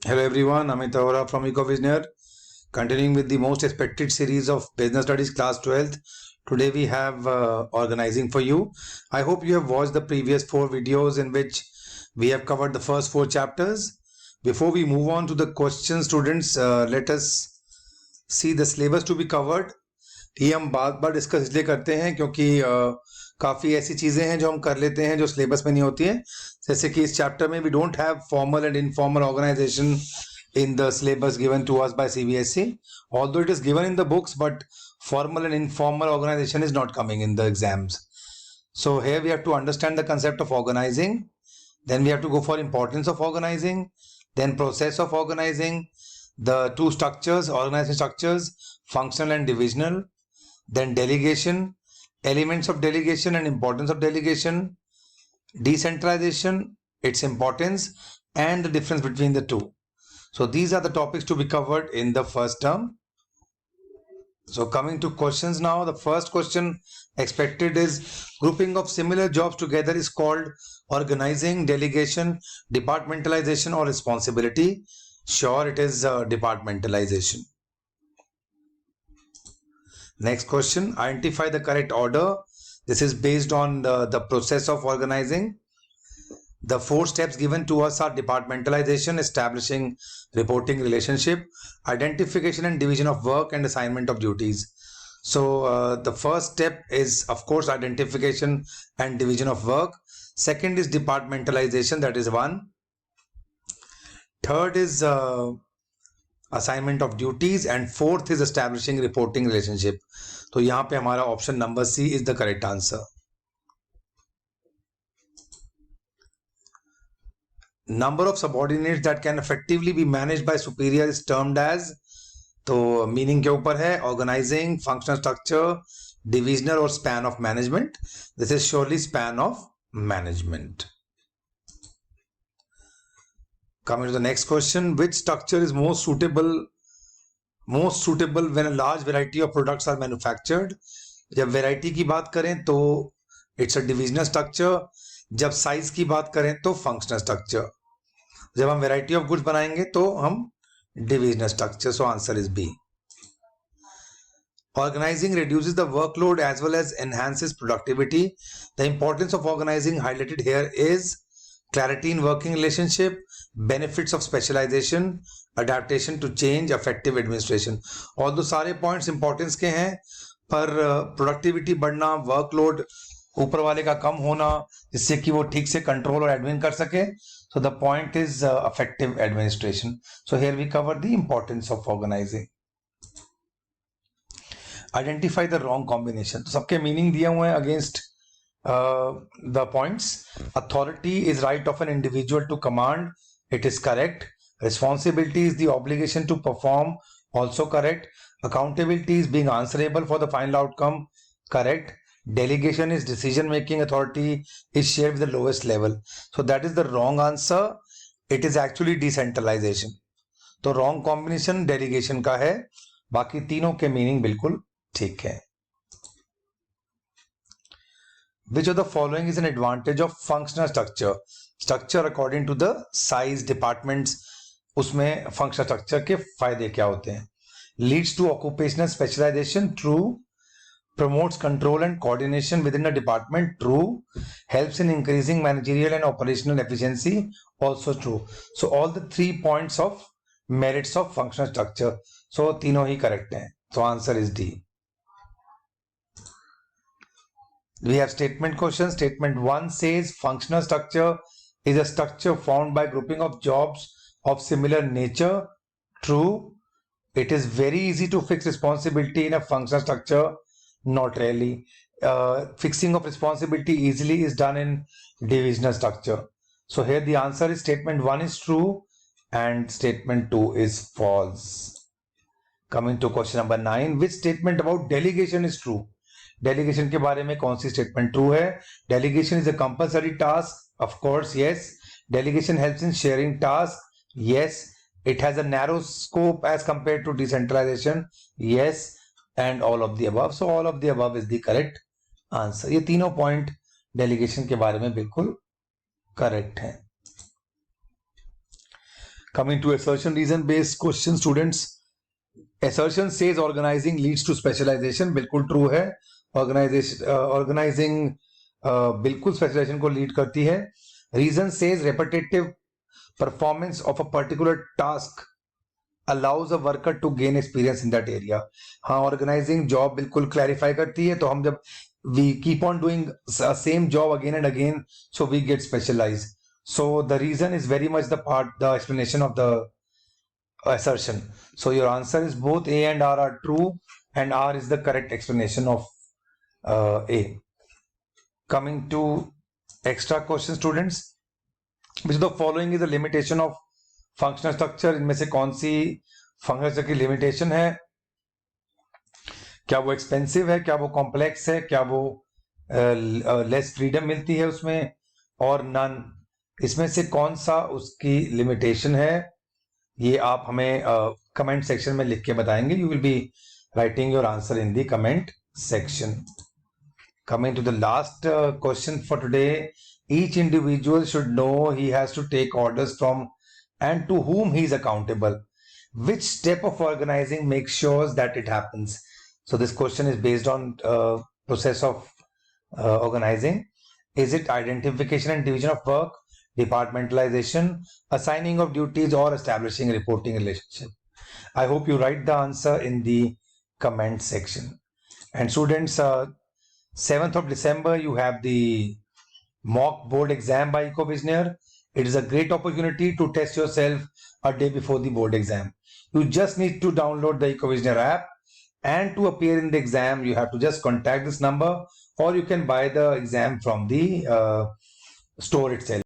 Hello everyone, Amit Arora from EcoVisionaire. Continuing with the most expected series of Business Studies Class 12th. Today we have organizing for you. I hope you have watched the previous 4 videos in which we have covered the first 4 chapters. Before we move on to the questions, students, let us see the syllabus to be covered. ये हम बार बार discuss इसलिए करते हैं क्योंकि काफ़ी ऐसी चीज़ें हैं जो हम कर लेते हैं जो सिलेबस में नहीं होती हैं, जैसे कि इस चैप्टर में we don't have formal and informal organisation in the syllabus given to us by CBSE, although it is given in the books, but formal and informal organization is not coming in the exams. So here we have to understand the concept of organizing, then we have to go for importance of organizing, then process of organizing, the two structures, organization structures, functional and divisional, then delegation, elements of delegation and importance of delegation, decentralization, its importance, and the difference between the two. So these are the topics to be covered in the first term. So coming to questions now, the first question expected is grouping of similar jobs together is called organizing, delegation, departmentalization or responsibility. Sure, it is departmentalization. Next question, identify the correct order. This is based on the process of organizing. The 4 steps given to us are departmentalization, establishing reporting relationship, identification and division of work, and assignment of duties. So the first step is, of course, identification and division of work. Second is departmentalization, that is 1. Third is assignment of duties, and fourth is establishing reporting relationship. तो यहाँ पे हमारा option number C is the correct answer. Number of subordinates that can effectively be managed by superior is termed as, तो meaning के ऊपर है organising, functional structure, divisional और span of management. This is surely span of management. Coming to the next question, which structure is most suitable when a large variety of products are manufactured? जब variety की बात करें तो it's a divisional structure, जब size की बात करें तो फंक्शनल स्ट्रक्चर, जब हम वैरायटी ऑफ गुड्स बनाएंगे तो हम divisional structure. So answer is B. Organizing reduces the workload as well as enhances productivity. The importance of organizing highlighted here is clarity in working relationship, benefits of specialization, adaptation to change, effective administration. Although सारे points importance के हैं, पर productivity बढ़ना, workload ऊपर वाले का कम होना, जिससे कि वो ठीक से कंट्रोल और एडमिन कर सके. So the point is effective administration. So here we cover the importance of organizing. Identify the wrong combination. तो सबके मीनिंग दिए हुए हैं against the points. Authority is right of an individual to command. It is correct. Responsibility is the obligation to perform. Also correct. Accountability is being answerable for the final outcome. Correct. Delegation is decision making authority is shared with the lowest level. So that is the wrong answer. It is actually decentralization. तो wrong combination delegation का है, बाकी तीनों के meaning बिल्कुल ठीक है. Which of the following is an advantage of functional structure? Structure according to the size departments, उसमें functional structure के फायदे क्या होते हैं? Leads to occupational specialization, true. Promotes control and coordination within a department, true. Helps in increasing managerial and operational efficiency, also true. So all the 3 points of merits of functional structure. So तीनों ही correct हैं. So answer is D. We have statement question. Statement 1 says functional structure is a structure formed by grouping of jobs of similar nature. True. It is very easy to fix responsibility in a functional structure. Not really. Fixing of responsibility easily is done in divisional structure. So here the answer is statement 1 is true and statement 2 is false. Coming to question number 9, which statement about delegation is true? Delegation के बारे में कौन सी statement true है? Delegation is a compulsory task. Of course, yes. Delegation helps in sharing tasks. Yes. It has a narrow scope as compared to decentralization. Yes. And all of the above. So all of the above is the correct answer. ये तीनों point delegation के बारे में बिल्कुल correct हैं. Coming to assertion reason based question, students, assertion says organizing leads to specialization. बिल्कुल true है. Organizing बिल्कुल specialization को lead करती है. Reason says repetitive performance of a particular task allows a worker to gain experience in that area. हाँ, organizing job बिल्कुल clarify करती है. तो हम जब we keep on doing same job again and again, so we get specialized. So the reason is very much the explanation of the assertion. So your answer is both A and R are true, and R is the correct explanation of A. Coming to extra question, students, which of the following is the limitation of functional structure? इनमें से कौन सी functional structure की limitation है? क्या वो expensive है, क्या वो complex है, क्या वो less freedom मिलती है उसमें, और none? इसमें से कौन सा उसकी limitation है, ये आप हमें कमेंट सेक्शन में लिख के बताएंगे. You will be writing your answer in the comment section. Coming to the last question for today, each individual should know he has to take orders from and to whom he is accountable. Which step of organizing makes sure that it happens? So this question is based on process of organizing. Is it identification and division of work, departmentalization, assigning of duties, or establishing a reporting relationship? I hope you write the answer in the comment section. And students, 7th of December, you have the mock board exam by EcoVisioneer. It is a great opportunity to test yourself a day before the board exam. You just need to download the EcoVisioneer app, and to appear in the exam, you have to just contact this number, or you can buy the exam from the store itself.